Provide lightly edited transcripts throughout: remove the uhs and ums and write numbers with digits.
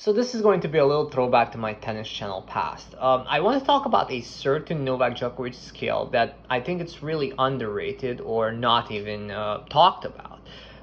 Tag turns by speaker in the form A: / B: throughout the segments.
A: So this is going to be a little throwback to my tennis channel past. I want to talk about a certain Novak Djokovic skill that I think it's really underrated or not even talked about,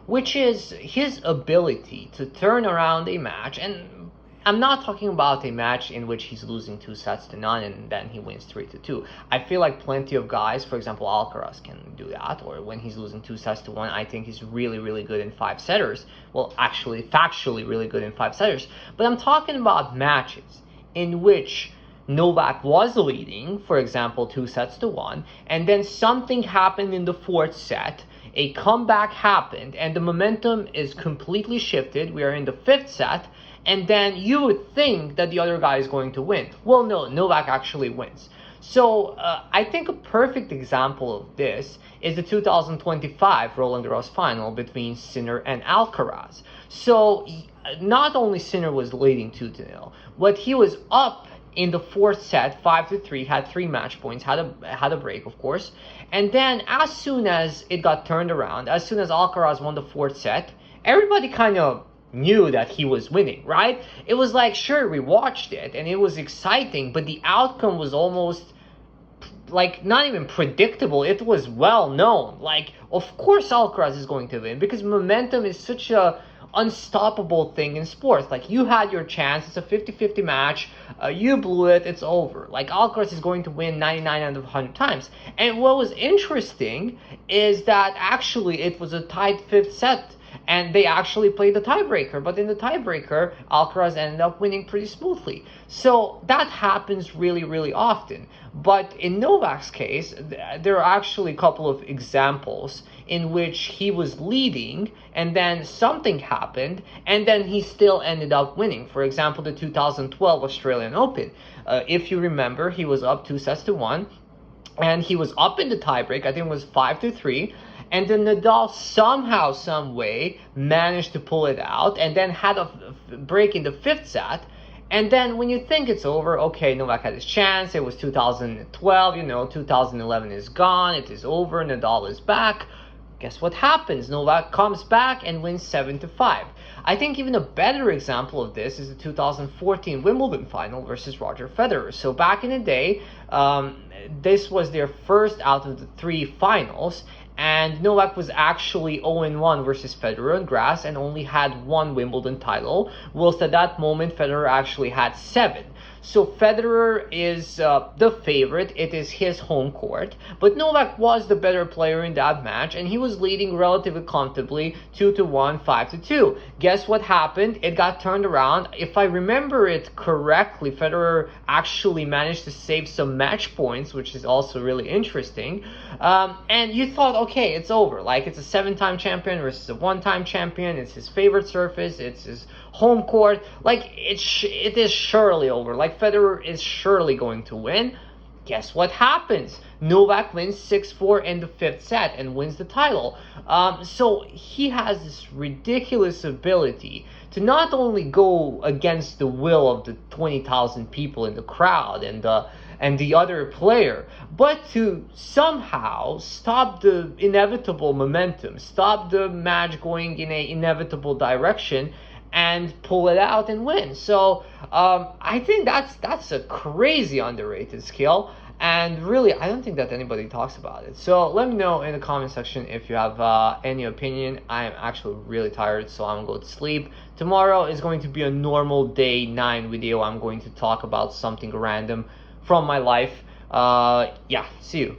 A: which is his ability to turn around a match. And I'm not talking about a match in which he's losing 2-0 and then he wins 3-2. I feel like plenty of guys, for example, Alcaraz can do that, or when he's losing 2-1, I think he's really, really good in 5-setters. Well, actually, factually really good in 5-setters. But I'm talking about matches in which Novak was leading, for example, 2-1, and then something happened in the fourth set. A comeback happened, and the momentum is completely shifted. We are in the fifth set, and then you would think that the other guy is going to win. Well, no, Novak actually wins. So I think a perfect example of this is the 2025 Roland Garros final between Sinner and Alcaraz. So not only Sinner was leading 2-0, but he was up in the fourth set, 5-3, had 3 match points, had a break, of course. And then as soon as it got turned around, as soon as Alcaraz won the fourth set, everybody kind of knew that he was winning, right? It was like, sure, we watched it and it was exciting, but the outcome was almost like not even predictable. It was well known. Like, of course Alcaraz is going to win because momentum is such a unstoppable thing in sports. Like, you had your chance, it's a 50-50 match, you blew it, it's over. Like, Alcaraz is going to win 99 out of 100 times. And what was interesting is that actually it was a tight fifth set, and they actually played the tiebreaker. But in the tiebreaker, Alcaraz ended up winning pretty smoothly. So that happens really, really often. But in Novak's case, there are actually a couple of examples in which he was leading and then something happened and then he still ended up winning. For example, the 2012 Australian Open. If you remember, he was up 2-1 and he was up in the tiebreak. I think it was 5-3. And then Nadal somehow, some way managed to pull it out and then had a break in the fifth set. And then when you think it's over, okay, Novak had his chance. It was 2012, 2011 is gone. It is over. Nadal is back. Guess what happens? Novak comes back and wins 7-5. I think even a better example of this is the 2014 Wimbledon final versus Roger Federer. So back in the day, this was their first out of the 3 finals. And Novak was actually 0-1 versus Federer on grass and only had 1 Wimbledon title, whilst at that moment Federer actually had 7. So Federer is the favorite. It is his home court. But Novak was the better player in that match, and he was leading relatively comfortably 2-1, 5-2. Guess what happened? It got turned around. If I remember it correctly, Federer actually managed to save some match points, which is also really interesting. And you thought, okay, it's over. Like, it's a 7-time champion versus a 1-time champion. It's his favorite surface. It's his home court. Like, it is surely over. Like, Federer is surely going to win. Guess what happens? Novak wins 6-4 in the fifth set and wins the title. So he has this ridiculous ability to not only go against the will of the 20,000 people in the crowd and the other player, but to somehow stop the inevitable momentum, stop the match going in an inevitable direction, and pull it out and win. So I think that's a crazy underrated skill, and really I don't think that anybody talks about it. So let me know in the comment section if you have any opinion. I'm actually really tired, so I'm gonna go to sleep. Tomorrow is going to be a normal day 9 video. I'm going to talk about something random from my life. Yeah, see you.